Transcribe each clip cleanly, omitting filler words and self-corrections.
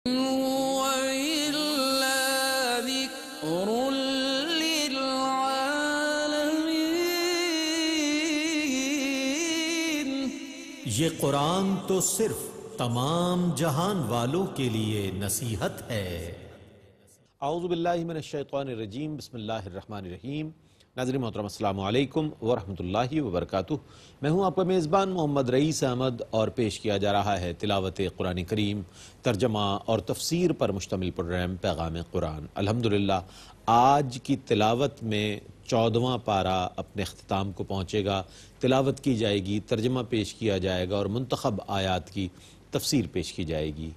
وَإِلَّا ذِكْرٌ لِّلْعَالَمِينَ۔ یہ قرآن تو صرف تمام جہان والوں کے لیے نصیحت ہے۔ اعوذ باللہ من الشیطان الرجیم، بسم اللہ الرحمن الرحیم۔ ناظرین محترم السلام علیکم ورحمۃ اللہ وبرکاتہ۔ میں ہوں آپ کا میزبان محمد رئیس احمد، اور پیش کیا جا رہا ہے تلاوت قرآن کریم، ترجمہ اور تفسیر پر مشتمل پروگرام پیغام قرآن۔ الحمدللہ آج کی تلاوت میں 14واں پارہ اپنے اختتام کو پہنچے گا۔ تلاوت کی جائے گی، ترجمہ پیش کیا جائے گا اور منتخب آیات کی تفسیر پیش کی جائے گی۔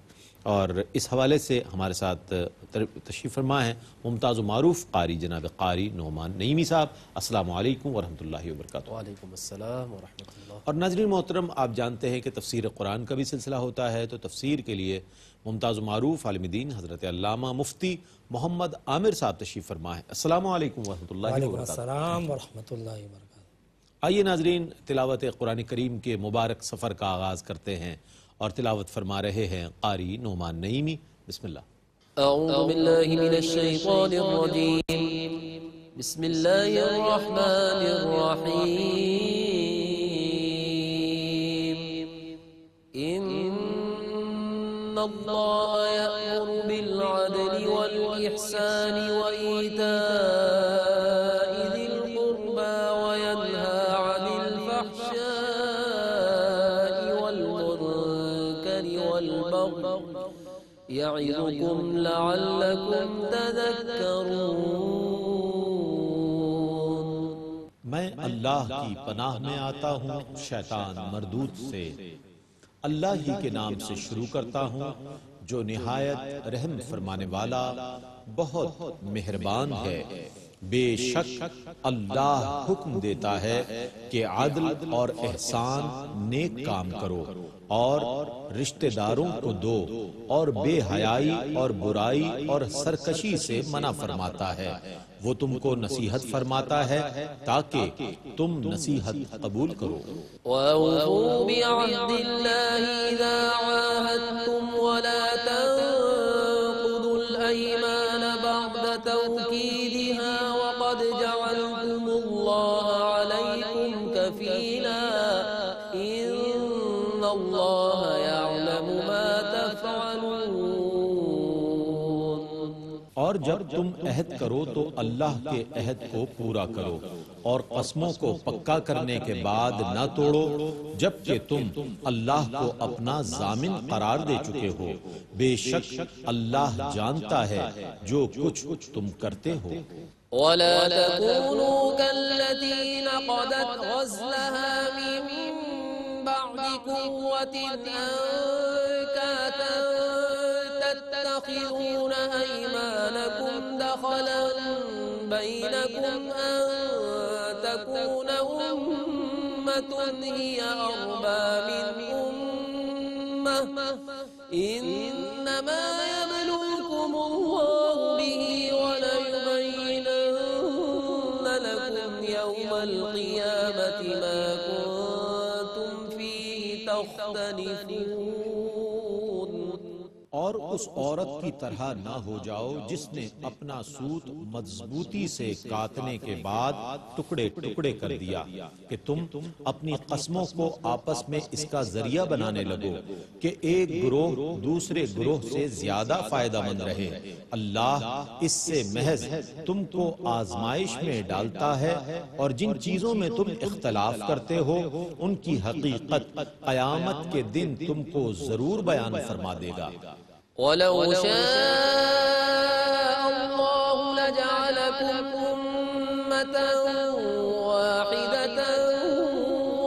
اور اس حوالے سے ہمارے ساتھ تشریف فرما ہے ممتاز و معروف قاری جناب قاری نعمان نعیمی صاحب۔ السلام علیکم ورحمۃ اللہ وبرکاتہ۔ وعلیکم السلام ورحمۃ اللہ۔ اور ناظرین محترم، آپ جانتے ہیں کہ تفسیر قرآن کا بھی سلسلہ ہوتا ہے، تو تفسیر کے لیے ممتاز و معروف عالم دین حضرت علامہ مفتی محمد عامر صاحب تشریف فرما ہے۔ السلام علیکم ورحمۃ اللہ وعلیکم وبرکاتہ۔ السلام ورحمۃ اللہ وبرکاتہ۔ آئیے ناظرین، تلاوت قرآن کریم کے مبارک سفر کا آغاز کرتے ہیں، اور تلاوت فرما رہے ہیں قاری نعمان نعیمی۔ بسم اللہ۔ اعوذ باللہ من الشیطان الرجیم، بسم اللہ الرحمن الرحیم۔ ان اللہ یأمر بالعدل والإحسان وإیتاء ذی القربى وینہی عن الفحشاء والمنکر والبغی یعظکم لعلکم تذکرون۔ میں اللہ کی پناہ میں آتا ہوں شیطان مردود سے۔ اللہ ہی کے نام سے شروع کرتا ہوں جو نہایت رحم فرمانے والا بہت مہربان ہے۔ بے شک اللہ حکم دیتا ہے کہ عدل اور احسان نیک کام کرو اور رشتہ داروں کو دو، اور بے حیائی اور برائی اور سرکشی سے منع فرماتا ہے۔ وہ تم کو نصیحت فرماتا ہے تاکہ تم نصیحت قبول کرو۔ وَأَوْفُوا بِعَهْدِ اللَّهِ إِذَا عَاهَدتُّمْ وَلَا تَنقُضُوا الْأَيْمَانَ بَعْدَ تَوْكِيدِهَا وَقَدْ جَعَلْتُمُ اللَّهَ عَلَيْكُمْ كَفِيلًا إِنَّ اللَّهَ يَعْلَمُ مَا تَفْعَلُونَ۔ اور جب تم عہد کرو تو اللہ کے عہد کو پورا کرو، اور قسموں کو پکا کرنے کے بعد نہ توڑو، جبکہ تم اللہ کو اپنا ضامن قرار دے چکے ہو۔ بے شک اللہ جانتا ہے جو کچھ تم کرتے ہو۔ وَلَا تَكُونُوا كَالَّتِي نَقَضَتْ غَزْلَهَا مِن بَعْدِ قُوَّةٍ أَنكَاثًا تَتَّخِذُونَ أَيْمَانَكُمْ دَخَلًا بَيْنَكُمْ أَن تَكُونَ أُمَّةٌ هِيَ أَرْبَىٰ مِنْ أُمَّةٍ إِنَّمَا يَبْلُوكُمُ اللَّهُ بِهِ وَلَيُبَيِّنَنَّ لَكُمْ يَوْمَ الْقِيَامَةِ مَا كُنتُمْ فِيهِ تَخْتَلِفُونَ۔ اور اس عورت کی طرح نہ ہو جاؤ جس نے اپنا سوت مضبوطی سے کاٹنے کے بعد ٹکڑے ٹکڑے کر دیا کہ تم اپنی قسموں کو آپس میں اس کا ذریعہ بنانے لگو کہ ایک گروہ دوسرے گروہ سے زیادہ فائدہ مند رہے۔ اللہ اس سے محض تم کو آزمائش میں ڈالتا ہے، اور جن چیزوں میں تم اختلاف کرتے ہو ان کی حقیقت قیامت کے دن تم کو ضرور بیان فرما دے گا۔ وَلَوْ شَاءَ اللَّهُ لَجَعَلَكُمْ أُمَّةً وَاحِدَةً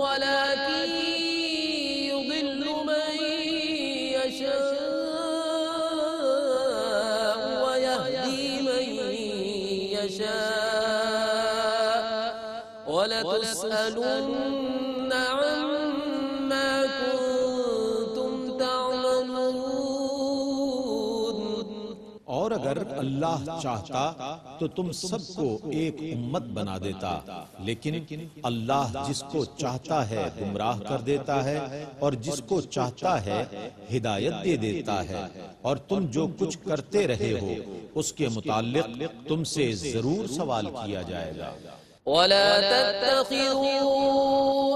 وَلَكِن يُضِلُّ مَن يَشَاءُ وَيَهْدِي مَن يَشَاءُ وَلَتُسْأَلُنَّ عَمَّا كُنتُمْ تَعْمَلُونَ۔ اور اگر اللہ چاہتا تو تم سب کو ایک امت بنا دیتا، لیکن اللہ جس کو چاہتا ہے گمراہ کر دیتا ہے اور جس کو چاہتا ہے ہدایت دے دیتا ہے، اور تم جو کچھ کرتے رہے ہو اس کے متعلق تم سے ضرور سوال کیا جائے گا۔ ولا تتخذوا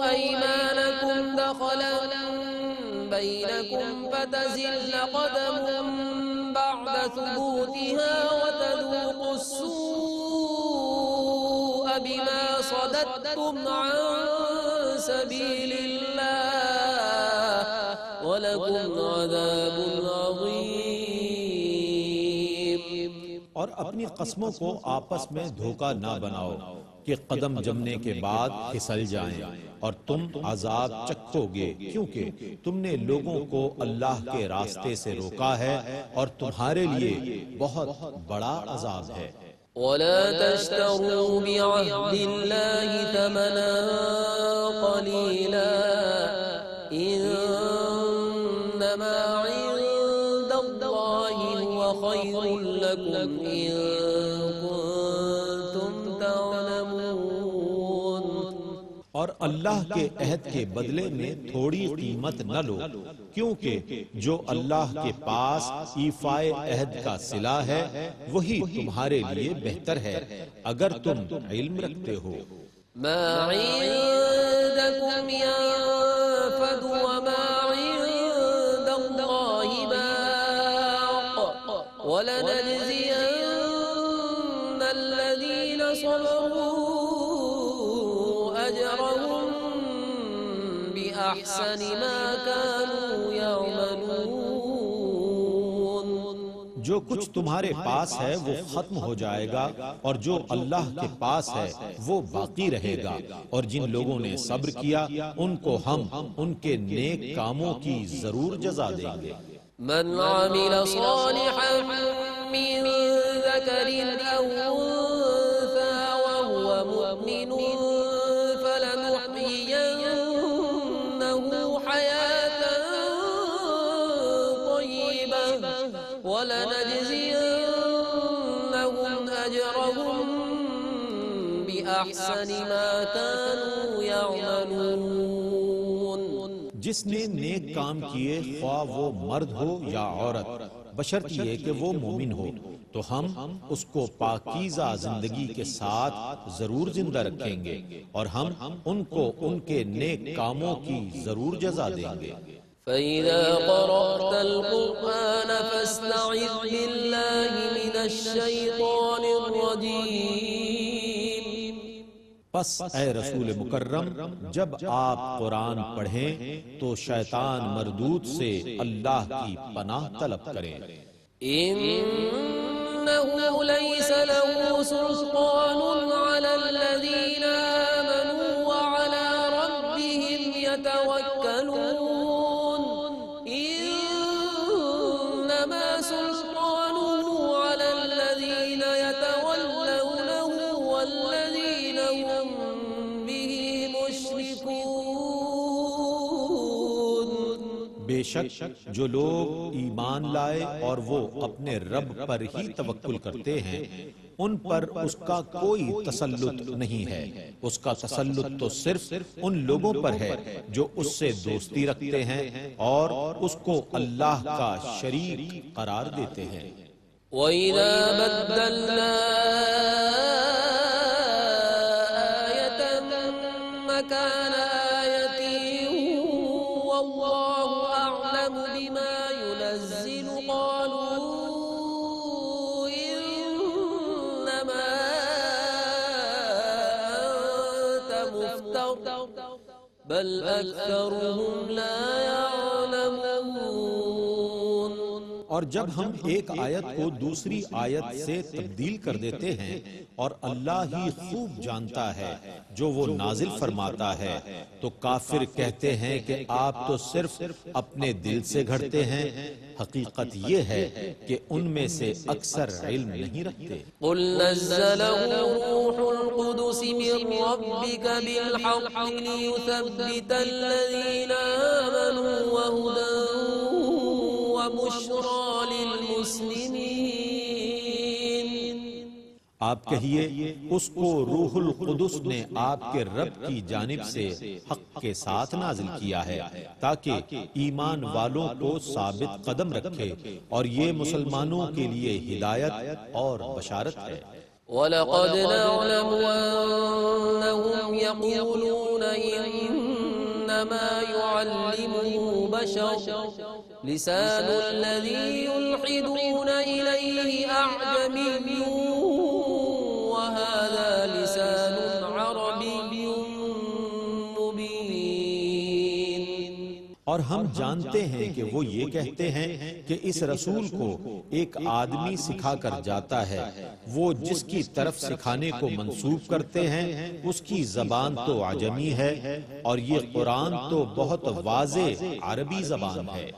أيمانكم دخلا بينكم فتزل قدم بعد ثبوتها وتذوقوا السوء بما صددتم عن سبيل الله ولكم عذاب عظيم۔ اور اپنی قسموں کو آپس میں دھوکہ نہ بناؤ کہ قدم جمنے کے بعد پھسل جائیں اور تم عذاب چکھو گے، کیونکہ تم نے لوگوں کو اللہ کے راستے سے روکا ہے اور تمہارے لیے بہت بڑا عذاب ہے۔ ولا تشتروا بعهد الله ثمنا قليلا إنما عند الله هو خير لكم إن كنتم تعلمون۔ اور اللہ کے عہد کے بدلے میں تھوڑی قیمت نہ لو، کیونکہ جو اللہ کے پاس ایفائے عہد کا صلہ ہے وہی تمہارے لیے بہتر ہے اگر تم علم رکھتے ہو۔ ما عندكم ينفد وما عند الله باق ولنجزين الذين صبروا أجرهم بأحسن ما كانوا يعملون۔ جو کچھ تمہارے پاس ہے وہ ختم ہو جائے گا اور جو اللہ کے پاس ہے وہ باقی رہے گا، اور جن لوگوں نے صبر کیا ان کو ہم ان کے نیک کاموں کی ضرور جزا دیں گے۔ من عمل صالحا من ذكر أو أنثى وهو مؤمن فلنحيينه حياة طيبة ولنجزينهم أجرهم بأحسن ما كانوا يعملون۔ جس نے نیک کام کیے خواہ وہ مرد ہو یا عورت، بشرط یہ کہ وہ مومن ہو، تو ہم اس کو پاکیزہ زندگی کے ساتھ ضرور زندہ رکھیں گے اور ہم ان کو ان کے نیک کاموں کی ضرور جزا دیں گے۔ فَإِذَا قَرَأْتَ الْقُرْآنَ فَاسْتَعِذْ بِاللَّهِ مِنَ الشَّيْطَانِ الرَّجِيمِ۔ پس اے رسول مکرم جب آپ قرآن پڑھیں تو شیطان مردود سے اللہ کی پناہ طلب کریں۔ إِنَّهُ لَيْسَ لَهُ سُلْطَانٌ عَلَى الَّذِينَ آمَنُوا وَعَلَى رَبِّهِمْ يَتَوَكَّلُونَ إِنَّمَا سُلْطَانُهُ عَلَى الَّذِينَ يَتَوَلَّوْنَهُ وَالَّذِينَ هُمْ بِهِ مُشْرِكُونَ۔ بے شک جو لوگ ایمان لائے اور وہ اپنے رب پر ہی توکل کرتے ہیں ان پر اس کا کوئی تسلط نہیں ہے، اس کا تسلط تو صرف ان لوگوں پر ہے جو اس سے دوستی رکھتے ہیں اور اس کو اللہ کا شریک قرار دیتے ہیں۔ وَإِذَا بَدَّلْنَا آيَةً مَكَانَ آيَةٍ وَاللَّهُ أَعْلَمُ بِمَا يُنَزِّلُ قَالُوا إِنَّمَا أَنتَ مُفْتَرٍ بَلْ أَكْثَرُهُمْ لَا يَعْلَمُونَ۔ اور جب ہم ایک آیت کو دوسری آیت سے تبدیل کر دیتے ہیں اور اللہ ہی خوب جانتا ہے جو وہ نازل فرماتا ہے تو کافر کہتے ہیں کہ آپ تو صرف اپنے دل سے گھڑتے ہیں، حقیقت یہ ہے کہ ان میں سے اکثر علم نہیں رکھتے۔ قل نزله روح القدس من ربك بالحق ليثبت الذين آمنوا وهدى وبشرى للمسلمين۔ آپ کہیے اس کو روح القدس نے آپ کے رب کی جانب سے حق کے ساتھ نازل کیا ہے تاکہ ایمان والوں کو ثابت قدم رکھے، اور یہ مسلمانوں کے لیے ہدایت اور بشارت ہے۔ وَلَقَدْ نَعْلَمُ أَنَّهُمْ يَقُولُونَ إِنَّمَا يُعَلِّمُهُ بَشَرٌ لِسَانُ الَّذِي يُلْحِدُونَ إِلَيْهِ أَعْجَمِيٌّ وَهَذَا لِسَانٌ عَرَبِيٌّ مُبِينٌ۔ اور ہم جانتے ہیں کہ وہ یہ کہتے ہیں کہ اس رسول کو ایک آدمی سکھا کر جاتا ہے، وہ جس کی طرف سکھانے کو منسوب کرتے ہیں اس کی زبان تو عجمی ہے، اور یہ قرآن تو بہت واضح عربی زبان ہے۔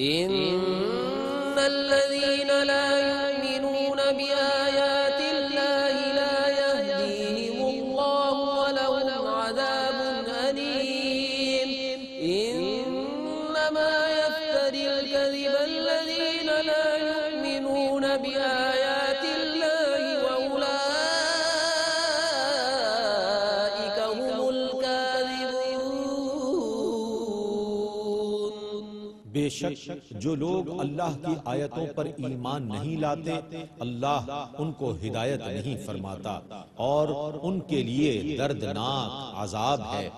إِنَّ الَّذِينَ لَا يُؤْمِنُونَ بِآيَاتِ اللَّهِ لَا يَهْدِيهِمُ اللَّهُ وَلَهُمْ عَذَابٌ أَلِيمٌ۔ إِنَّمَا يَفْتَرِي الْكَذِبَ الَّذِينَ لَا يُؤْمِنُونَ بِآيَاتِ اللَّهِ وَأُولَئِكَ هُمُ الْكَاذِبُونَ۔ بے شک جو لوگ اللہ کی آیتوں پر ایمان نہیں لاتے، اللہ ان کو ہدایت نہیں فرماتا، اور ان کے لیے دردناک عذاب ہے۔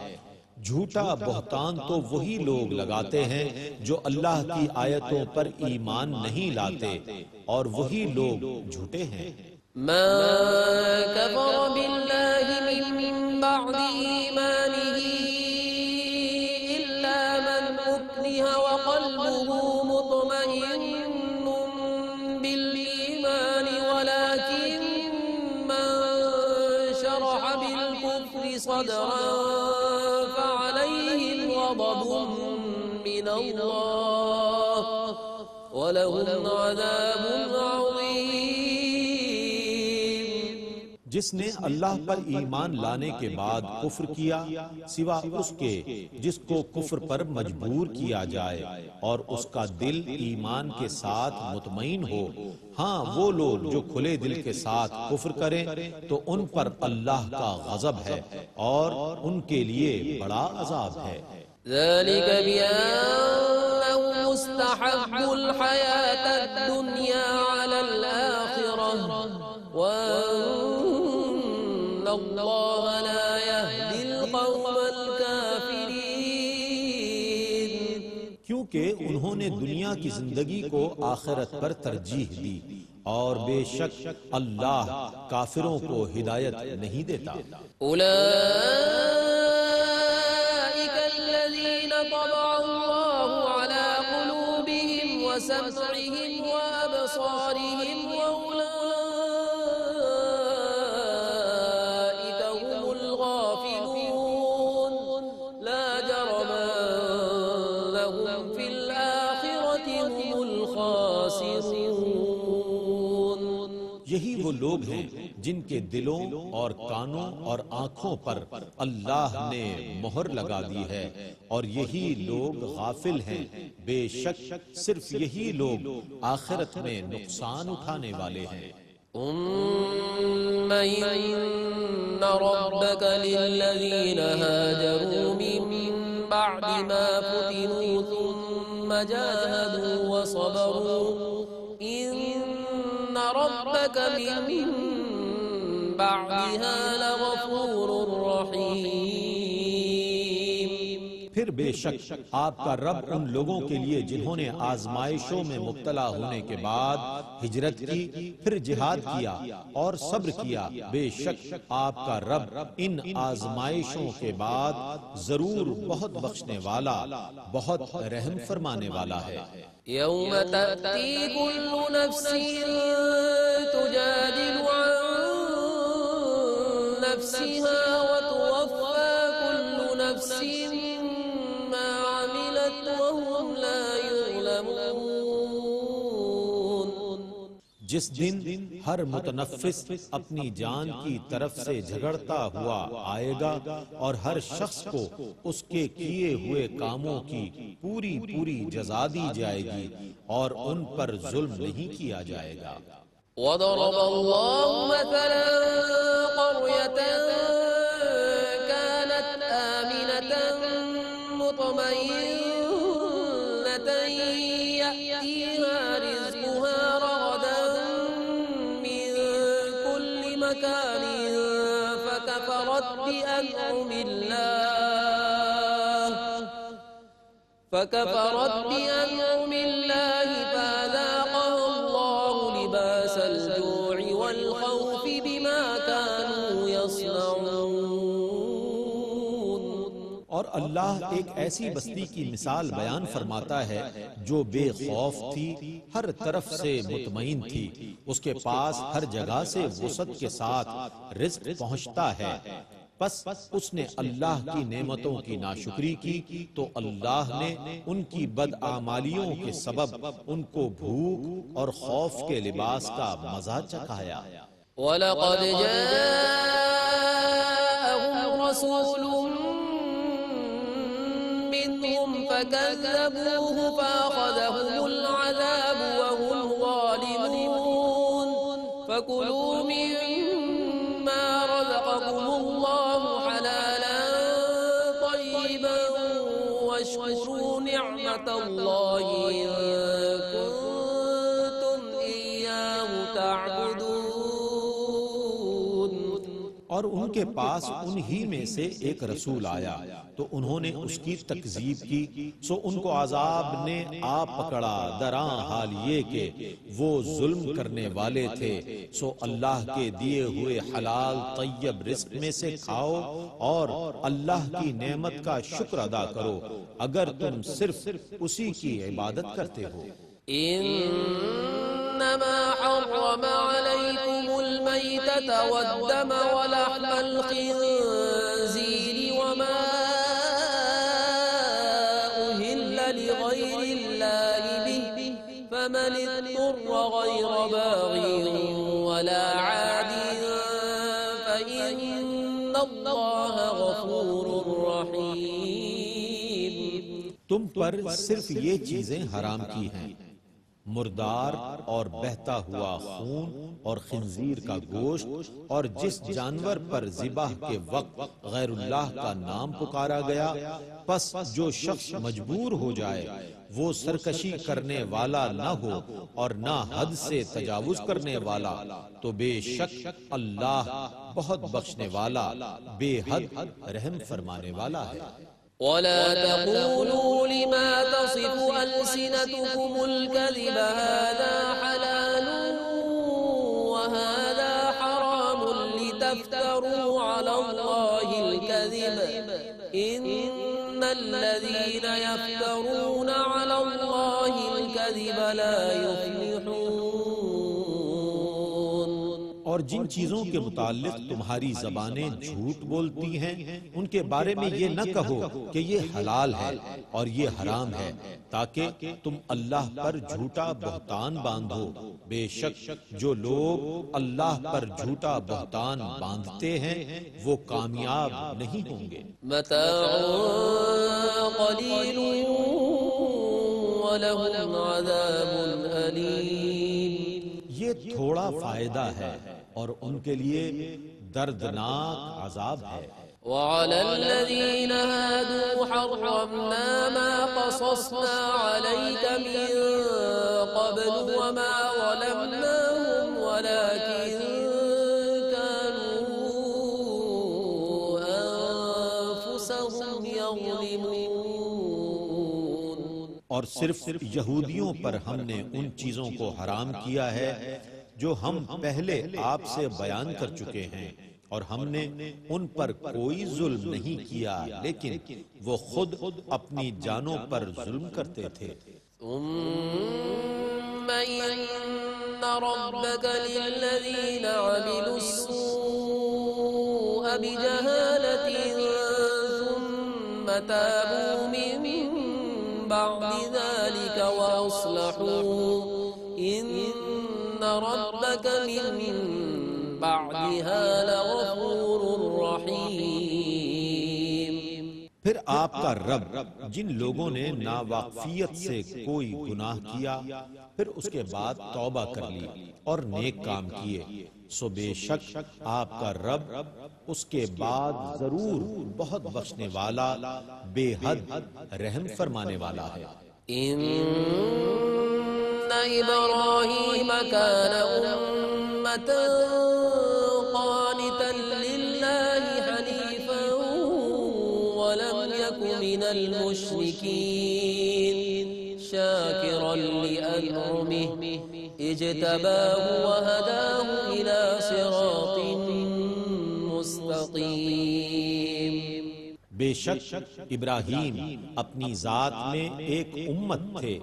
جھوٹا بہتان تو وہی لوگ لگاتے ہیں جو اللہ کی آیتوں پر ایمان نہیں لاتے، اور وہی لوگ جھوٹے ہیں۔ مَا كَفَرَ بِاللَّهِ مِن بَعْدِ إِيمَانِهِ إِلَّا مَنْ أُكْرِهَ وَقَلْبُهُ مُطْمَئِنٌّ بِالْإِيمَانِ وَلَكِن مَّن شَرَحَ بِالْكُفْرِ صَدْرًا فَعَلَيْهِمْ غَضَبٌ مِّنَ اللَّهِ وَلَهُمْ عَذَابٌ عَظِيمٌ۔ جس نے اللہ پر ایمان لانے کے بعد کفر کیا، سوا اس کے جس کو کفر پر مجبور کیا جائے اور اس کا دل ایمان کے ساتھ مطمئن ہو، ہاں وہ لوگ جو کھلے دل کے ساتھ کفر کریں تو ان پر اللہ کا غضب ہے اور ان کے لیے بڑا عذاب ہے۔ ذلك بأنهم استحبوا الحياة الدنيا على الآخرة وأن الله لا يهدي القوم الكافرين۔ کیونکہ انہوں نے دنیا کی زندگی کو آخرت پر ترجیح دی، اور بے شک اللہ کافروں کو ہدایت نہیں دیتا۔ أولئك الذين طبع الله على قلوبهم وسمعهم وأبصارهم وأولئك هم الغافلون لا جرم أنهم في الآخرة هم الخاسرون۔ یہی وہ لوگ ہیں جن کے دلوں اور کانوں اور آنکھوں پر اللہ نے مہر لگا دی ہے، اور یہی لوگ غافل ہیں۔ بے شک صرف یہی لوگ آخرت میں نقصان اٹھانے والے ہیں۔ ثم إن ربك للذين هاجروا من بعد ما فتنوا ثم جاهدوا وصبروا إن ربك من بعدها لغفور رحيم۔ پھر بے شک آپ کا رب ان لوگوں کے لیے جنہوں نے آزمائشوں میں مبتلا ہونے کے بعد ہجرت کی، پھر جہاد کیا اور صبر کیا، بے شک آپ کا رب ان آزمائشوں کے بعد ضرور بہت بخشنے والا، بہت رحم فرمانے والا ہے۔ يوم تأتي كل نفس تجادل عن نفسها وتوفى كل نفس ما عملت وهم لا يظلمون۔ جس دن ہر متنفس اپنی جان کی طرف سے جھگڑتا ہوا آئے گا، اور ہر شخص کو اس کے کیے ہوئے کاموں کی پوری جزا دی جائے گی، اور ان پر ظلم نہیں کیا جائے گا۔ وضرب الله مثلا قرية كانت آمنة مطمئنة يأتيها رزقها رغدا من كل مكان فكفرت بأنعم الله فأذاقها الله لباس الجوع والخوف بما كانوا يصنعون۔ اور اللہ ایک ایسی بستی کی مثال بیان فرماتا ہے جو بے خوف تھی، ہر طرف سے مطمئن تھی، اس کے پاس ہر جگہ سے وسعت کے ساتھ رزق پہنچتا ہے، بس اس نے اللہ کی نعمتوں کی ناشکری کی تو اللہ نے ان کی بدعمالیوں کے سبب ان کو بھوک اور خوف کے لباس کا مزہ چکھایا۔ وَلَقَدْ جَاءَهُمْ رَسُولٌ مِّنْهُمْ فَكَذَّبُوهُ فَأَخَذَهُمُ الْعَذَابُ وَهُمْ ظَالِمُونَ فَكُلُوا مِمَّا رَزَقَكُمُ اللَّهُ حَلَالًا طَيِّبًا وَاشْكُرُوا نِعْمَةَ اللَّهِ إِن كُنتُمْ إِيَّاهُ تَعْبُدُونَ۔ اور ان کے پاس انہی میں سے ایک رسول آیا تو انہوں نے اس کی تکذیب کی، سو ان کو عذاب نے آ پکڑا، دراں حال یہ کہ وہ ظلم کرنے والے تھے، سو اللہ کے دیے ہوئے حلال طیب رزق میں سے کھاؤ اور اللہ کی نعمت کا شکر ادا کرو اگر تم صرف اسی کی عبادت کرتے ہو۔ إنما حرم عليكم الميتة والدم ولحم الخنزير وما أهل لغير الله به فمن اضطر غير باغ ولا عاد فإن الله غفور رحيم۔ تم پر صرف یہ چیزیں حرام کی ہیں، مردار اور بہتا ہوا خون اور خنزیر کا گوشت، اور جس جانور پر ذبح کے وقت غیر اللہ کا نام پکارا گیا، پس جو شخص مجبور ہو جائے وہ سرکشی کرنے والا نہ ہو اور نہ حد سے تجاوز کرنے والا، تو بے شک اللہ بہت بخشنے والا، بے حد رحم فرمانے والا ہے۔ ولا تقولوا لما تصف ألسنتكم الكذب هذا حلال وهذا حرام لتفتروا على الله الكذب إن الذين يفترون على الله الكذب لا يفلحون۔ اور جن چیزوں کے متعلق تمہاری زبانیں جھوٹ بولتی ہیں ان کے بارے میں یہ نہ کہو کہ یہ حلال ہے اور یہ حرام ہے، تاکہ تم اللہ پر جھوٹا بہتان باندھو، بے شک جو لوگ اللہ پر جھوٹا بہتان باندھتے ہیں وہ کامیاب نہیں ہوں گے۔ متاع قلیل ولہم عذاب علیم۔ یہ تھوڑا فائدہ ہے اور ان کے لیے دردناک عذاب ہے۔ وعلى الذين هادوا حرمنا ما قصصنا عليك من قبل وما ظلمناهم ولكن كانوا أنفسهم يظلمون۔ اور صرف یہودیوں پر ہم نے ان چیزوں کو حرام کیا ہے جو ہم پہلے آپ سے بیان کر چکے ہیں، اور ہم نے ان پر کوئی ظلم نہیں کیا لیکن وہ خود اپنی جانوں پر ظلم کرتے تھے۔ ثم إن ربك للذين عملوا السوء بجهالة ثم تابوا من بعد ذلك وأصلحوا إن ربك من بعدها لغفور رحيم۔ پھر آپ کا رب جن لوگوں نے ناواقفیت سے کوئی گناہ کیا پھر اس کے بعد توبہ کر لی اور نیک کام کیے، سو بے شک آپ کا رب اس کے بعد ضرور بہت بخشنے والا، بے حد رحم فرمانے والا ہے۔ إبراهيم كان أمة قانتا لله حنيفا ولم يك من المشركين شاكرا لأنعمه اجتباه وهداه إلى صراط مستقيم۔ بے شک ابراہیم اپنی ذات میں ایک امت تھے،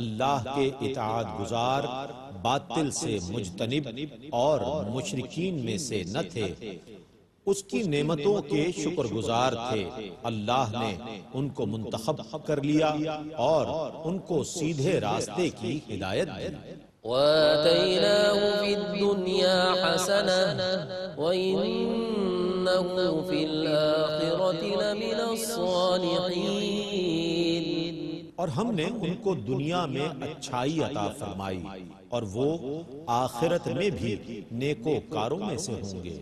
اللہ کے اطاعت گزار، باطل سے مجتنب اور مشرکین میں سے نہ تھے، اس کی نعمتوں کے شکر گزار تھے۔ اللہ نے ان کو منتخب کر لیا اور ان کو سیدھے راستے کی ہدایت دی۔ وآتيناه في الدنيا حسنة وإنه في الآخرة لمن الصالحين۔ اور ہم نے ان کو دنیا میں اچھائی عطا فرمائی اور وہ آخرت میں بھی نیکوکاروں میں سے ہوں گے۔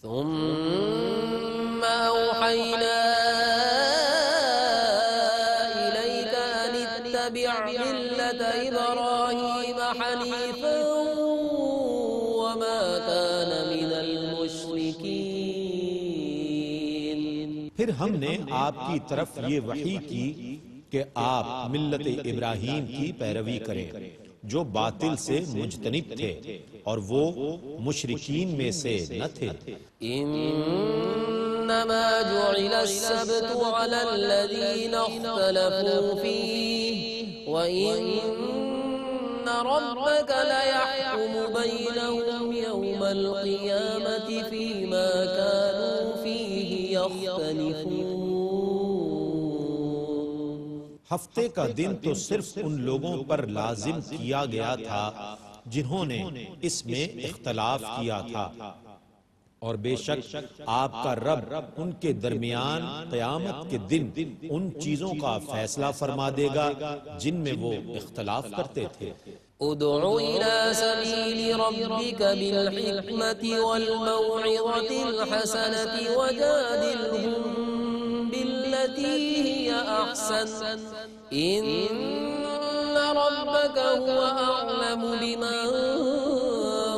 ثم أوحينا إليك أن اتبع ملة إبراهيم حنيفا وما كان من المشركين۔ پھر ہم نے آپ کی طرف یہ وحی کی کہ آپ ملت ابراہیم کی پیروی کریں جو باطل سے مجتنب تھے اور وہ مشرکین میں سے نہ تھے۔ انما جعل السبت على الذين اختلفوا فيه وان ربك ليحكم بينهم يوم القيامة فيما كانوا فيه يختلفون۔ ہفتے کا دن تو صرف ان لوگوں پر لازم کیا گیا تھا جنہوں نے اس میں اختلاف کیا تھا، اور بے شک آپ کا رب ان کے درمیان قیامت کے دن ان چیزوں کا فیصلہ فرما دے گا جن میں وہ اختلاف کرتے تھے۔ ادع إلى سبيل ربك بالحكمة والموعظة الحسنة وجادلهم بالتي هي أحسن إن ربك هو أعلم بمن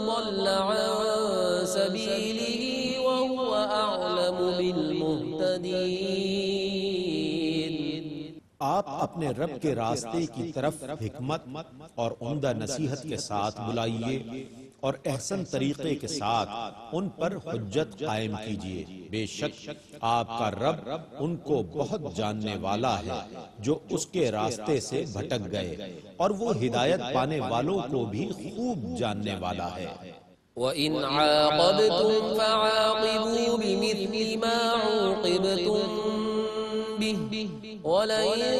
ضل عن سبيله وهو أعلم بالمهتدين۔ آپ اپنے رب کے راستے کی طرف حکمت اور عمدہ نصیحت کے ساتھ بلائیے اور احسن طریقے کے ساتھ ان پر حجت قائم کیجیے، بے شک آپ کا رب ان کو بہت جاننے والا ہے جو اس کے راستے سے بھٹک گئے، اور وہ ہدایت پانے والوں کو بھی خوب جاننے والا ہے۔ وَإِنْ عَاقَبْتُمْ فَعَاقِبُوا بِمِثْلِ مَا عُوقِبْتُمْ بِهِ وَلَئِن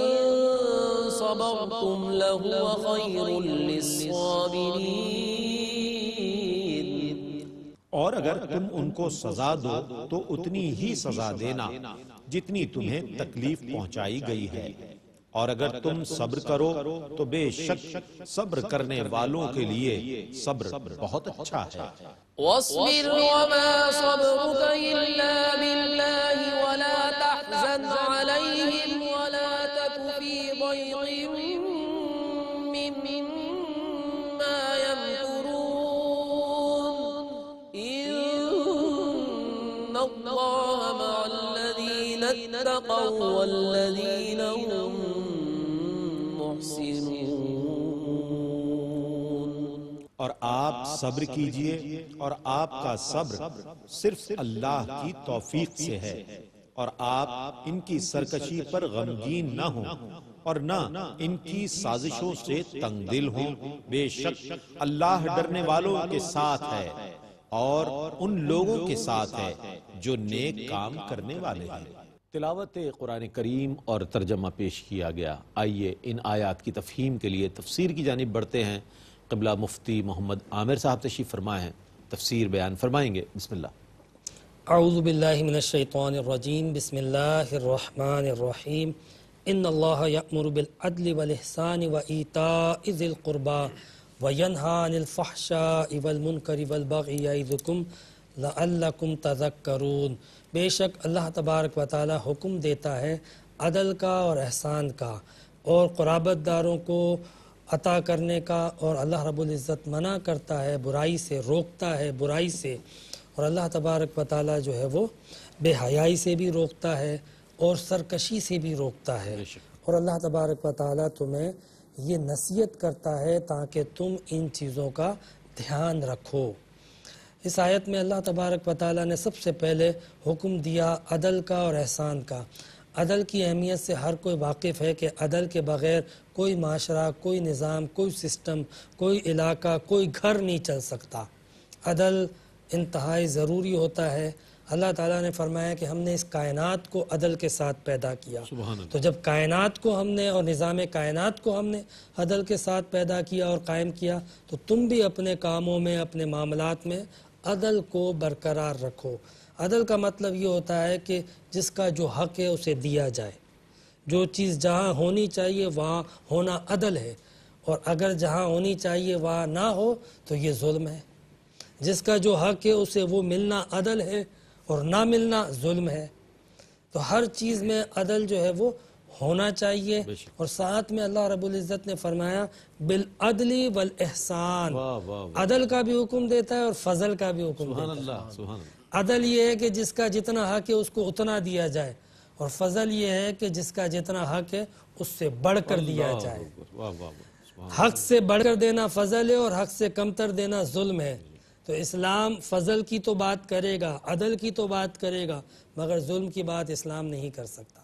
صَبَرْتُمْ لَهُوَ خَيْرٌ لِلصَّابِرِينَ۔ اور اگر تم ان کو سزا دو تو اتنی ہی سزا دینا جتنی تمہیں تکلیف پہنچائی گئی ہے، اور اگر تم صبر کرو تو بے شک صبر کرنے والوں کے لیے صبر بہت اچھا ہے۔ وَاصْبِرْ وَمَا صَبْرُكَ إِلَّا بِاللَّهِ وَلَا تَحْزَنْ عَلَيْهِمْ وَلَا تَكُ فِي ضَيْقٍ مِّمَّا يَمْكُرُونَ إِنَّ اللَّهَ مَعَ الَّذِينَ اتَّقَوْا وَالَّذِينَ هُم محسنون۔ اور آپ صبر کیجئے، اور آپ کا صبر صرف اللہ کی توفیق سے ہے، اور آپ ان کی سرکشی پر غمگین نہ ہوں اور نہ ان کی سازشوں سے تنگ دل ہوں، بے شک اللہ ڈرنے والوں کے ساتھ ہے اور ان لوگوں کے ساتھ ہے جو نیک کام کرنے والے ہیں۔ تلاوت قرآن کریم اور ترجمہ پیش کیا گیا۔ آئیے ان آیات کی تفہیم کے لیے تفسیر کی جانب بڑھتے ہیں۔ قبلہ مفتی محمد عامر صاحب تشریف فرمائے ہیں، تفسیر بیان فرمائیں گے۔ بسم اللہ۔ اعوذ باللہ من الشیطان الرجیم بسم اللہ الرحمن الرحیم ان اللہ یأمر بالعدل والاحسان وایتاء ذی القربى وینہی عن الفحشاء والمنکر والبغی یعظکم لعلکم تذکرون۔ بے شک اللہ تبارک و تعالی حکم دیتا ہے عدل کا اور احسان کا اور قرابت داروں کو عطا کرنے کا، اور اللہ رب العزت منع کرتا ہے برائی سے، روکتا ہے برائی سے، اور اللہ تبارک و تعالی جو ہے وہ بے حیائی سے بھی روکتا ہے اور سرکشی سے بھی روکتا ہے، اور اللہ تبارک و تعالی تمہیں یہ نصیحت کرتا ہے تاکہ تم ان چیزوں کا دھیان رکھو۔ اس آیت میں اللہ تبارک و تعالی نے سب سے پہلے حکم دیا عدل کا اور احسان کا۔ عدل کی اہمیت سے ہر کوئی واقف ہے کہ عدل کے بغیر کوئی معاشرہ، کوئی نظام، کوئی سسٹم، کوئی علاقہ، کوئی گھر نہیں چل سکتا۔ عدل انتہائی ضروری ہوتا ہے۔ اللہ تعالیٰ نے فرمایا کہ ہم نے اس کائنات کو عدل کے ساتھ پیدا کیا، تو جب کائنات کو ہم نے اور نظام کائنات کو ہم نے عدل کے ساتھ پیدا کیا اور قائم کیا، تو تم بھی اپنے کاموں میں، اپنے معاملات میں عدل کو برقرار رکھو۔ عدل کا مطلب یہ ہوتا ہے کہ جس کا جو حق ہے اسے دیا جائے، جو چیز جہاں ہونی چاہیے وہاں ہونا عدل ہے، اور اگر جہاں ہونی چاہیے وہاں نہ ہو تو یہ ظلم ہے۔ جس کا جو حق ہے اسے وہ ملنا عدل ہے اور نہ ملنا ظلم ہے۔ تو ہر چیز میں عدل جو ہے وہ ہونا چاہیے، اور ساتھ میں اللہ رب العزت نے فرمایا بالعدل والاحسان، عدل کا بھی حکم دیتا ہے اور فضل کا بھی حکم دیتا ہے۔ عدل یہ ہے کہ جس کا جتنا حق ہے اس کو اتنا دیا جائے، اور فضل یہ ہے کہ جس کا جتنا حق ہے اس سے بڑھ کر دیا جائے۔ حق سے بڑھ کر دینا فضل ہے اور حق سے کمتر دینا ظلم ہے۔ تو اسلام فضل کی تو بات کرے گا، عدل کی تو بات کرے گا، مگر ظلم کی بات اسلام نہیں کر سکتا۔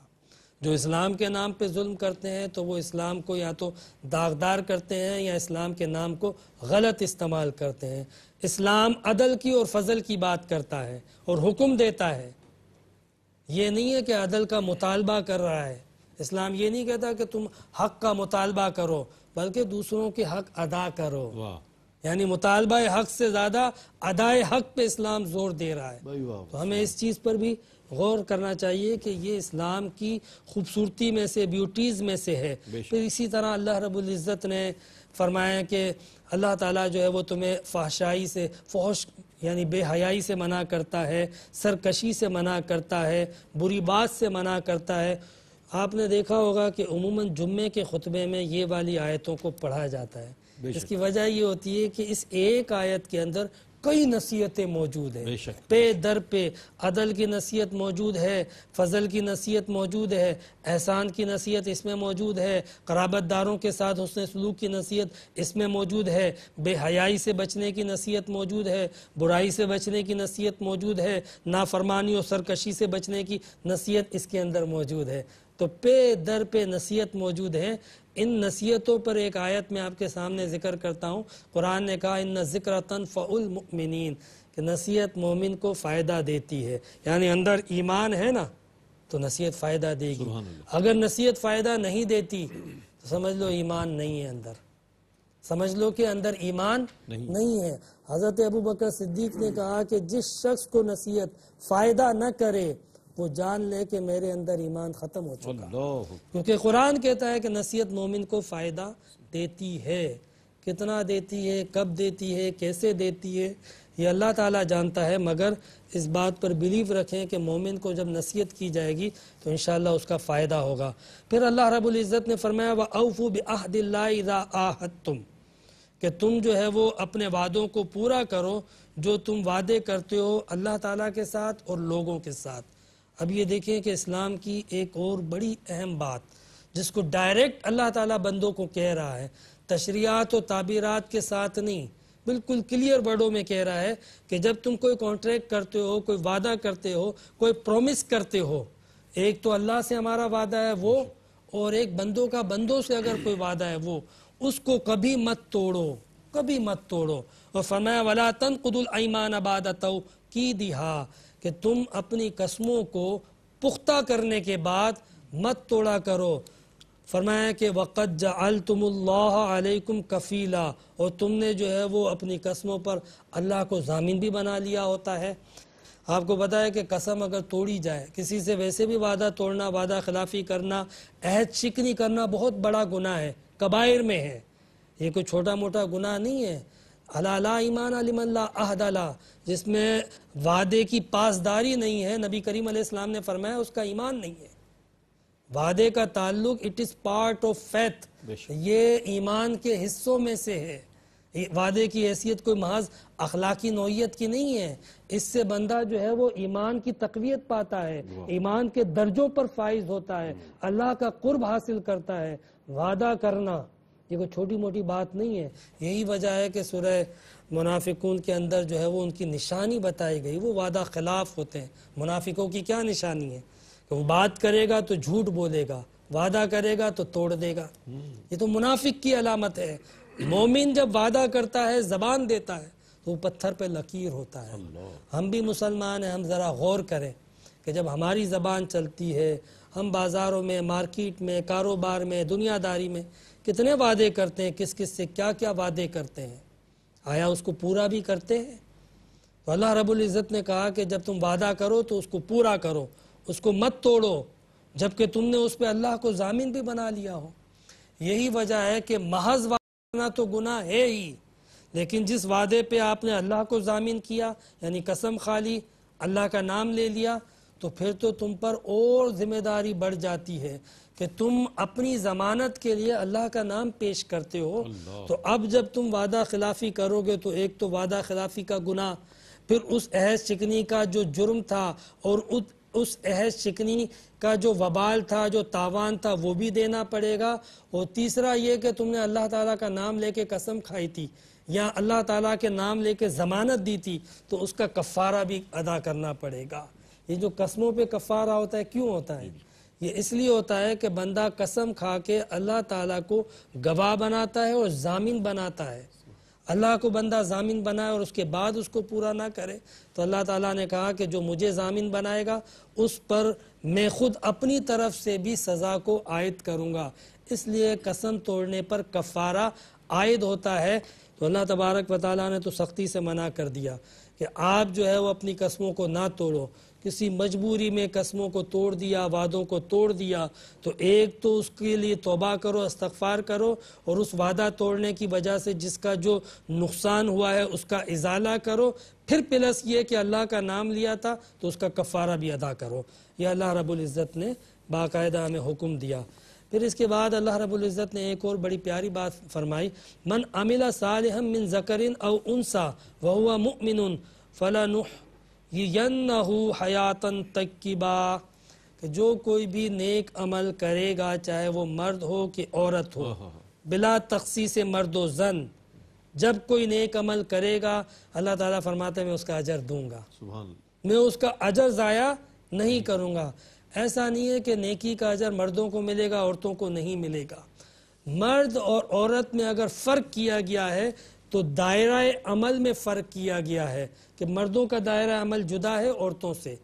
جو اسلام کے نام پہ ظلم کرتے ہیں تو وہ اسلام کو یا تو داغدار کرتے ہیں یا اسلام کے نام کو غلط استعمال کرتے ہیں۔ اسلام عدل کی اور فضل کی بات کرتا ہے اور حکم دیتا ہے۔ یہ نہیں ہے کہ عدل کا مطالبہ کر رہا ہے۔ اسلام یہ نہیں کہتا کہ تم حق کا مطالبہ کرو، بلکہ دوسروں کے حق ادا کرو۔ یعنی مطالبہ حق سے زیادہ ادائے حق پہ اسلام زور دے رہا ہے۔ تو ہمیں اس چیز پر بھی غور کرنا چاہیے کہ یہ اسلام کی خوبصورتی میں سے، بیوٹیز میں سے ہے۔ پھر اسی طرح اللہ رب العزت نے فرمایا کہ اللہ تعالیٰ جو ہے وہ تمہیں فحشائی سے، فحش یعنی بے حیائی سے منع کرتا ہے، سرکشی سے منع کرتا ہے، بری بات سے منع کرتا ہے۔ آپ نے دیکھا ہوگا کہ عموماً جمعے کے خطبے میں یہ والی آیتوں کو پڑھا جاتا ہے۔ اس کی وجہ یہ ہوتی ہے کہ اس ایک آیت کے اندر کئی نصیحتیں موجود ہیں، پے در پہ عدل کی نصیحت موجود ہے، فضل کی نصیحت موجود ہے، احسان کی نصیحت اس میں موجود ہے، قرابت داروں کے ساتھ حسن سلوک کی نصیحت اس میں موجود ہے، بے حیائی سے بچنے کی نصیحت موجود ہے، برائی سے بچنے کی نصیحت موجود ہے، نافرمانی اور سرکشی سے بچنے کی نصیحت اس کے اندر موجود ہے۔ تو پے در پہ نصیحت موجود ہے۔ ان نصیحتوں پر ایک آیت میں آپ کے سامنے ذکر کرتا ہوں۔ قرآن نے کہا ان ذکر تنفع المؤمنین، کہ نصیحت مومن کو فائدہ دیتی ہے۔ یعنی اندر ایمان ہے نا تو نصیحت فائدہ دے گی، اگر نصیحت فائدہ نہیں دیتی تو سمجھ لو ایمان نہیں ہے اندر، سمجھ لو کہ اندر ایمان نہیں ہے۔ حضرت ابوبکر صدیق نے کہا کہ جس شخص کو نصیحت فائدہ نہ کرے وہ جان لے کہ میرے اندر ایمان ختم ہو چکا، کیونکہ قرآن کہتا ہے کہ نصیحت مومن کو فائدہ دیتی ہے۔ کتنا دیتی ہے، کب دیتی ہے، کیسے دیتی ہے، یہ اللہ تعالیٰ جانتا ہے، مگر اس بات پر بیلیو رکھیں کہ مومن کو جب نصیحت کی جائے گی تو انشاءاللہ اس کا فائدہ ہوگا۔ پھر اللہ رب العزت نے فرمایا وَأَوْفُوا بِعَهْدِ اللَّهِ إِذَا عَاهَدتُّمْ، کہ تم جو ہے وہ اپنے وعدوں کو پورا کرو جو تم وعدے کرتے ہو اللہ تعالیٰ کے ساتھ اور لوگوں کے ساتھ۔ اب یہ دیکھیں کہ اسلام کی ایک اور بڑی اہم بات جس کو ڈائریکٹ اللہ تعالیٰ بندوں کو کہہ رہا ہے، تشریعات و تعبیرات کے ساتھ نہیں، بالکل کلیئر ورڈوں میں کہہ رہا ہے کہ جب تم کوئی کانٹریکٹ کرتے ہو، کوئی وعدہ کرتے ہو، کوئی پرومس کرتے ہو، ایک تو اللہ سے ہمارا وعدہ ہے وہ، اور ایک بندوں کا بندوں سے اگر کوئی وعدہ ہے وہ، اس کو کبھی مت توڑو، کبھی مت توڑو۔ اور فرمایا وَلَا تَنْقُضُوا الْأَيْمَانَ بَعْدَ تَوْكِيدِهَا، کہ تم اپنی قسموں کو پختہ کرنے کے بعد مت توڑا کرو۔ فرمایا کہ وَقَدْ جَعَلْتُمُ اللَّهَ عَلَيْكُمْ كَفِيلًا، اور تم نے جو ہے وہ اپنی قسموں پر اللہ کو ضامن بھی بنا لیا ہوتا ہے۔ آپ کو پتا ہے کہ قسم اگر توڑی جائے، کسی سے ویسے بھی وعدہ توڑنا، وعدہ خلافی کرنا، عہد شکنی کرنا بہت بڑا گناہ ہے، کبائر میں ہے، یہ کوئی چھوٹا موٹا گناہ نہیں ہے۔ الا لا ایمان لمن لا عہد له، جس میں وعدے کی پاسداری نہیں ہے، نبی کریم علیہ السلام نے فرمایا اس کا ایمان نہیں ہے۔ وعدے کا تعلق it is part of faith, یہ ایمان کے حصوں میں سے ہے۔ وعدے کی حیثیت کوئی محض اخلاقی نوعیت کی نہیں ہے، اس سے بندہ جو ہے وہ ایمان کی تقویت پاتا ہے، ایمان کے درجوں پر فائز ہوتا ہے، اللہ کا قرب حاصل کرتا ہے۔ وعدہ کرنا یہ کوئی چھوٹی موٹی بات نہیں ہے۔ یہی وجہ ہے کہ سورہ منافقون کے اندر جو ہے وہ ان کی نشانی بتائی گئی، وہ وعدہ خلاف ہوتے ہیں۔ منافقوں کی کیا نشانی ہے کہ وہ بات کرے گا تو جھوٹ بولے گا، وعدہ کرے گا تو توڑ دے گا، یہ تو منافق کی علامت ہے۔ مومن جب وعدہ کرتا ہے، زبان دیتا ہے، تو وہ پتھر پہ لکیر ہوتا ہے۔ ہم بھی مسلمان ہیں، ہم ذرا غور کریں کہ جب ہماری زبان چلتی ہے، ہم بازاروں میں، مارکیٹ میں، کاروبار میں، دنیا داری میں کتنے وعدے کرتے ہیں، کس کس سے کیا کیا وعدے کرتے ہیں، آیا اس کو پورا بھی کرتے ہیں؟ تو اللہ رب العزت نے کہا کہ جب تم وعدہ کرو تو اس کو پورا کرو، اس کو مت توڑو، جبکہ تم نے اس پہ اللہ کو ضامن بھی بنا لیا ہو۔ یہی وجہ ہے کہ محض وعدہ کرنا تو گناہ ہے ہی، لیکن جس وعدے پہ آپ نے اللہ کو ضامن کیا، یعنی قسم کھا لی، اللہ کا نام لے لیا، تو پھر تو تم پر اور ذمہ داری بڑھ جاتی ہے کہ تم اپنی ضمانت کے لیے اللہ کا نام پیش کرتے ہو۔ تو اب جب تم وعدہ خلافی کرو گے تو ایک تو وعدہ خلافی کا گناہ، پھر اس عہد شکنی کا جو جرم تھا اور اس عہد شکنی کا جو وبال تھا، جو تاوان تھا، وہ بھی دینا پڑے گا۔ اور تیسرا یہ کہ تم نے اللہ تعالیٰ کا نام لے کے قسم کھائی تھی یا اللہ تعالیٰ کے نام لے کے ضمانت دی تھی، تو اس کا کفارہ بھی ادا کرنا پڑے گا۔ یہ جو قسموں پہ کفارہ ہوتا ہے کیوں ہوتا ہے؟ یہ اس لیے ہوتا ہے کہ بندہ قسم کھا کے اللہ تعالیٰ کو گواہ بناتا ہے اور ضامن بناتا ہے۔ اللہ کو بندہ ضامن بنائے اور اس کے بعد اس کو پورا نہ کرے تو اللہ تعالیٰ نے کہا کہ جو مجھے ضامن بنائے گا اس پر میں خود اپنی طرف سے بھی سزا کو عائد کروں گا۔ اس لیے قسم توڑنے پر کفارہ عائد ہوتا ہے۔ تو اللہ تبارک و تعالیٰ نے تو سختی سے منع کر دیا کہ آپ جو ہے وہ اپنی قسموں کو نہ توڑو۔ کسی مجبوری میں قسموں کو توڑ دیا، وعدوں کو توڑ دیا، تو ایک تو اس کے لیے توبہ کرو، استغفار کرو، اور اس وعدہ توڑنے کی وجہ سے جس کا جو نقصان ہوا ہے اس کا ازالہ کرو، پھر پلس یہ کہ اللہ کا نام لیا تھا تو اس کا کفارہ بھی ادا کرو۔ یہ اللہ رب العزت نے باقاعدہ ہمیں حکم دیا۔ پھر اس کے بعد اللہ رب العزت نے ایک اور بڑی پیاری بات فرمائی، من عمل صالحا من ذکر او انثى وهو مؤمن فلنحيينه حیاتا طیبہ، کہ جو کوئی بھی نیک عمل کرے گا، چاہے وہ مرد ہو کہ عورت ہو، بلا تخصیص مرد و زن، جب کوئی نیک عمل کرے گا اللہ تعالیٰ فرماتا ہے میں اس کا اجر دوں گا، میں اس کا اجر ضائع نہیں کروں گا۔ ایسا نہیں ہے کہ نیکی کا اجر مردوں کو ملے گا، عورتوں کو نہیں ملے گا۔ مرد اور عورت میں اگر فرق کیا گیا ہے تو دائرہ عمل میں فرق کیا گیا ہے کہ مردوں کا دائرہ عمل جدا ہے عورتوں سے،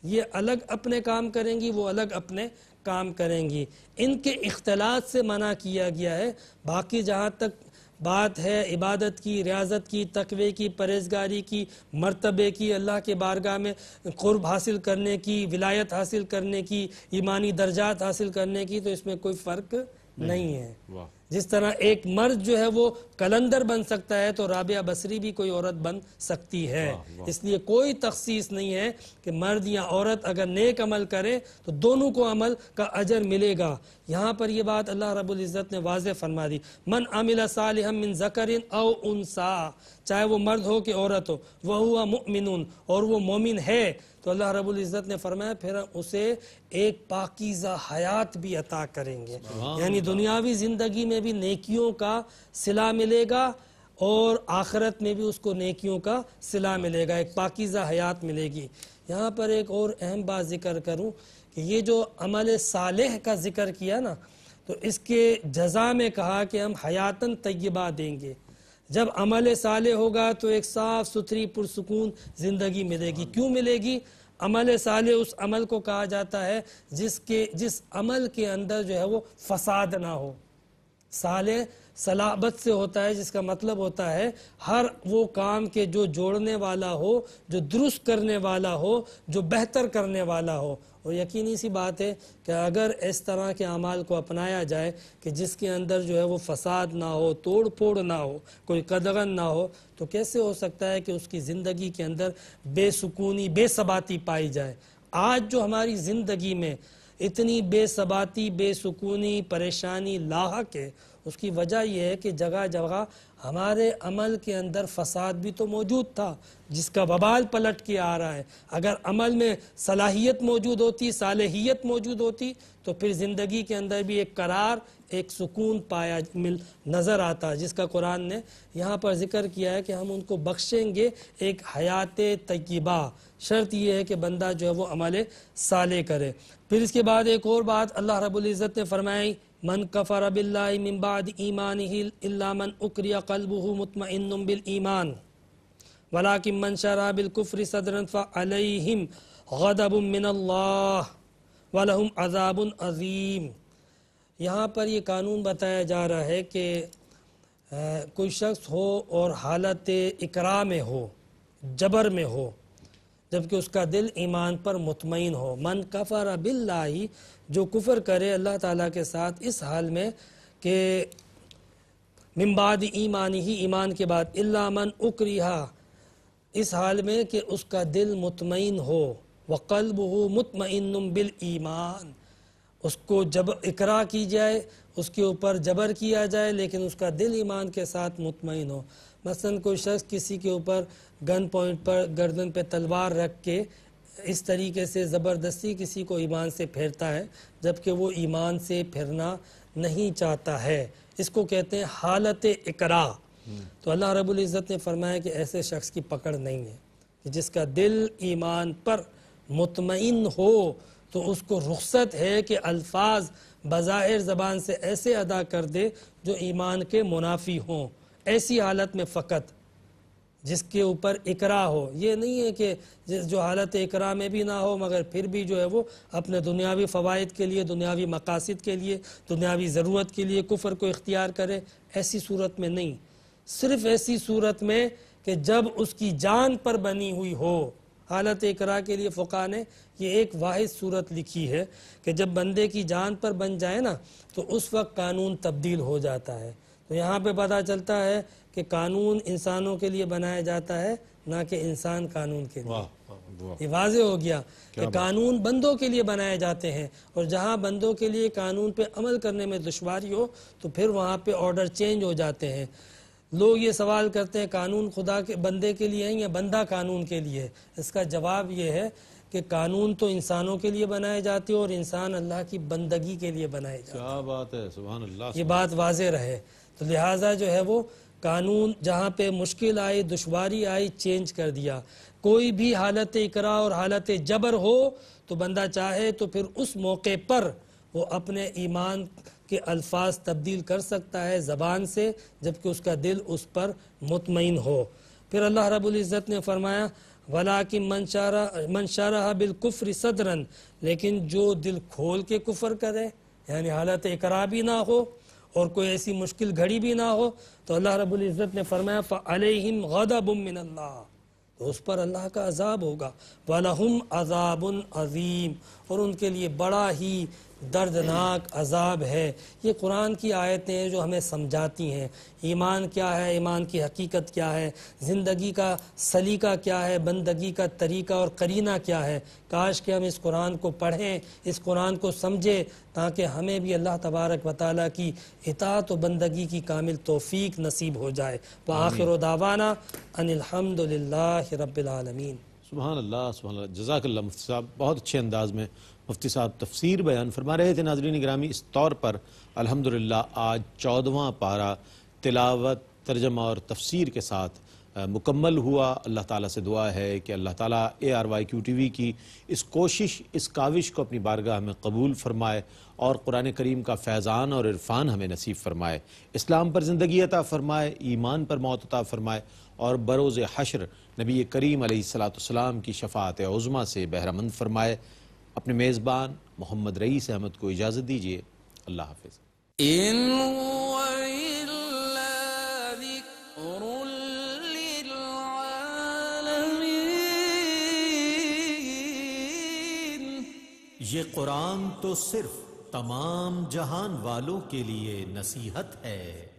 یہ الگ اپنے کام کریں گی، وہ الگ اپنے کام کریں گی، ان کے اختلاط سے منع کیا گیا ہے۔ باقی جہاں تک بات ہے عبادت کی، ریاضت کی، تقوی کی، پرہیزگاری کی، مرتبے کی، اللہ کے بارگاہ میں قرب حاصل کرنے کی، ولایت حاصل کرنے کی، ایمانی درجات حاصل کرنے کی، تو اس میں کوئی فرق نہیں ہے۔ جس طرح ایک مرد جو ہے وہ قلندر بن سکتا ہے تو رابعہ بصری بھی کوئی عورت بن سکتی ہے۔ اس لیے کوئی تخصیص نہیں ہے کہ مرد یا عورت اگر نیک عمل کرے تو دونوں کو عمل کا اجر ملے گا۔ یہاں پر یہ بات اللہ رب العزت نے واضح فرما دی، من عمل صالحا من ذکر او انثى، چاہے وہ مرد ہو کہ عورت ہو، وہو مؤمن، اور وہ مومن ہے، تو اللہ رب العزت نے فرمایا پھر اسے ایک پاکیزہ حیات بھی عطا کریں گے، یعنی دنیاوی زندگی میں بھی نیکیوں کا صلہ ملے گا اور آخرت میں بھی اس کو نیکیوں کا صلہ ملے گا، ایک پاکیزہ حیات ملے گی۔ یہاں پر ایک اور اہم بات ذکر کروں کہ یہ جو عمل صالح کا ذکر کیا نا، تو اس کے جزا میں کہا کہ ہم حیاتاً طیبہ دیں گے۔ جب عمل صالح ہوگا تو ایک صاف ستھری پرسکون زندگی ملے گی۔ کیوں ملے گی؟ عمل صالح اس عمل کو کہا جاتا ہے جس عمل کے اندر جو ہے وہ فساد نہ ہو، صالح صلابت سے ہوتا ہے، جس کا مطلب ہوتا ہے ہر وہ کام کے جو جوڑنے والا ہو، جو درست کرنے والا ہو، جو بہتر کرنے والا ہو۔ اور یقینی سی بات ہے کہ اگر اس طرح کے اعمال کو اپنایا جائے کہ جس کے اندر جو ہے وہ فساد نہ ہو، توڑ پھوڑ نہ ہو، کوئی قدغن نہ ہو، تو کیسے ہو سکتا ہے کہ اس کی زندگی کے اندر بے سکونی، بے ثباتی پائی جائے؟ آج جو ہماری زندگی میں اتنی بے ثباتی، بے سکونی، پریشانی لاحق ہے، اس کی وجہ یہ ہے کہ جگہ جگہ ہمارے عمل کے اندر فساد بھی تو موجود تھا، جس کا وبال پلٹ کے آ رہا ہے۔ اگر عمل میں صلاحیت موجود ہوتی، صالحیت موجود ہوتی، تو پھر زندگی کے اندر بھی ایک قرار، ایک سکون پایا نظر آتا، جس کا قرآن نے یہاں پر ذکر کیا ہے کہ ہم ان کو بخشیں گے ایک حیات طیبہ۔ شرط یہ ہے کہ بندہ جو ہے وہ عمل صالح کرے۔ پھر اس کے بعد ایک اور بات اللہ رب العزت نے فرمائی، من کفر باللہ من بعد ایمانہ الا من اکرہ قلبہ مطمئن بالایمان ولکن من شرح بالکفر صدرا فعلیہم غضب من اللہ ولہم عذاب عظیم۔ یہاں پر یہ قانون بتایا جا رہا ہے کہ کوئی شخص ہو اور حالت اکراہ میں ہو، جبر میں ہو، جبکہ اس کا دل ایمان پر مطمئن ہو۔ من کفر باللہ، جو کفر کرے اللہ تعالیٰ کے ساتھ اس حال میں کہ من بعد ایمانہ، ایمان کے بعد، الا من اکرہ، اس حال میں کہ اس کا دل مطمئن ہو، وقلبہ مطمئن بالایمان، اس کو جب اکراہ کی جائے، اس کے اوپر جبر کیا جائے، لیکن اس کا دل ایمان کے ساتھ مطمئن ہو۔ مثلا کوئی شخص کسی کے اوپر گن پوائنٹ پر گردن پہ تلوار رکھ کے اس طریقے سے زبردستی کسی کو ایمان سے پھیرتا ہے، جبکہ وہ ایمان سے پھرنا نہیں چاہتا ہے، اس کو کہتے ہیں حالت اکراہ۔ تو اللہ رب العزت نے فرمایا کہ ایسے شخص کی پکڑ نہیں ہے، کہ جس کا دل ایمان پر مطمئن ہو تو اس کو رخصت ہے کہ الفاظ بظاہر زبان سے ایسے ادا کر دے جو ایمان کے منافی ہوں، ایسی حالت میں فقط جس کے اوپر اکراہ ہو۔ یہ نہیں ہے کہ جو حالت اکراہ میں بھی نہ ہو مگر پھر بھی جو ہے وہ اپنے دنیاوی فوائد کے لیے، دنیاوی مقاصد کے لیے، دنیاوی ضرورت کے لیے کفر کو اختیار کرے، ایسی صورت میں نہیں، صرف ایسی صورت میں کہ جب اس کی جان پر بنی ہوئی ہو۔ حالت اکراہ کے لیے فقہاء نے یہ ایک واحد صورت لکھی ہے کہ جب بندے کی جان پر بن جائے نا تو اس وقت قانون تبدیل ہو جاتا ہے۔ تو یہاں پہ پتہ چلتا ہے کہ قانون انسانوں کے لیے بنایا جاتا ہے، نہ کہ انسان قانون کے لیے۔ یہ واضح ہو گیا کہ قانون بندوں کے لیے بنائے جاتے ہیں، اور جہاں بندوں کے لیے قانون پہ عمل کرنے میں دشواری ہو تو پھر وہاں پہ آرڈر چینج ہو جاتے ہیں۔ لوگ یہ سوال کرتے ہیں قانون خدا کے بندے کے لیے ہے یا بندہ قانون کے لیے ہے؟ اس کا جواب یہ ہے کہ قانون تو انسانوں کے لیے بنائے جاتے ہیں اور انسان اللہ کی بندگی کے لیے بنائے جاتے ہیں۔ کیا بات ہے، سبحان اللہ۔ یہ بات واضح رہے، تو لہٰذا جو ہے وہ قانون جہاں پہ مشکل آئی، دشواری آئی، چینج کر دیا۔ کوئی بھی حالت اکراہ اور حالت جبر ہو تو بندہ چاہے تو پھر اس موقع پر وہ اپنے ایمان کے الفاظ تبدیل کر سکتا ہے زبان سے، جبکہ اس کا دل اس پر مطمئن ہو۔ پھر اللہ رب العزت نے فرمایا وَلَٰكِن مَنْ شَرَحَ بِالْكُفْرِ صَدْرًا، لیکن جو دل کھول کے کفر کرے، یعنی حالت اکراہ بھی نہ ہو اور کوئی ایسی مشکل گھڑی بھی نہ ہو، تو اللہ رب العزت نے فرمایا فَعَلَيْهِمْ غَضَبٌ مِّنَ اللَّهِ، تو اس پر اللہ کا عذاب ہوگا، وَلَهُمْ عَذَابٌ عَظِيمٌ، اور ان کے لیے بڑا ہی دردناک عذاب ہے۔ یہ قرآن کی آیتیں ہیں جو ہمیں سمجھاتی ہیں ایمان کیا ہے، ایمان کی حقیقت کیا ہے، زندگی کا سلیقہ کیا ہے، بندگی کا طریقہ اور قرینہ کیا ہے۔ کاش کہ ہم اس قرآن کو پڑھیں، اس قرآن کو سمجھیں، تاکہ ہمیں بھی اللہ تبارک و تعالیٰ کی اطاعت و بندگی کی کامل توفیق نصیب ہو جائے۔ وآخر دعوانا ان الحمد للہ رب العالمین۔ سبحان اللہ، سبحان اللہ، جزاک اللہ مفتی صاحب، بہت اچھے انداز میں مفتی صاحب تفسیر بیان فرما رہے تھے۔ ناظرین گرامی، اس طور پر الحمدللہ آج 14واں پارہ تلاوت، ترجمہ اور تفسیر کے ساتھ مکمل ہوا۔ اللہ تعالیٰ سے دعا ہے کہ اللہ تعالیٰ ARYQ-TV کی اس کوشش، اس کاوش کو اپنی بارگاہ میں قبول فرمائے اور قرآن کریم کا فیضان اور عرفان ہمیں نصیب فرمائے، اسلام پر زندگی عطا فرمائے، ایمان پر موت عطا فرمائے، اور بروز حشر نبی کریم علیہ السلام کی شفاعت عظمیٰ سے بہرہ مند فرمائے۔ اپنے میزبان محمد رئیس احمد کو اجازت دیجیے، اللہ حافظ۔ إن هو إلا ذكر للعالمين. یہ قرآن تو صرف تمام جہان والوں کے لیے نصیحت ہے.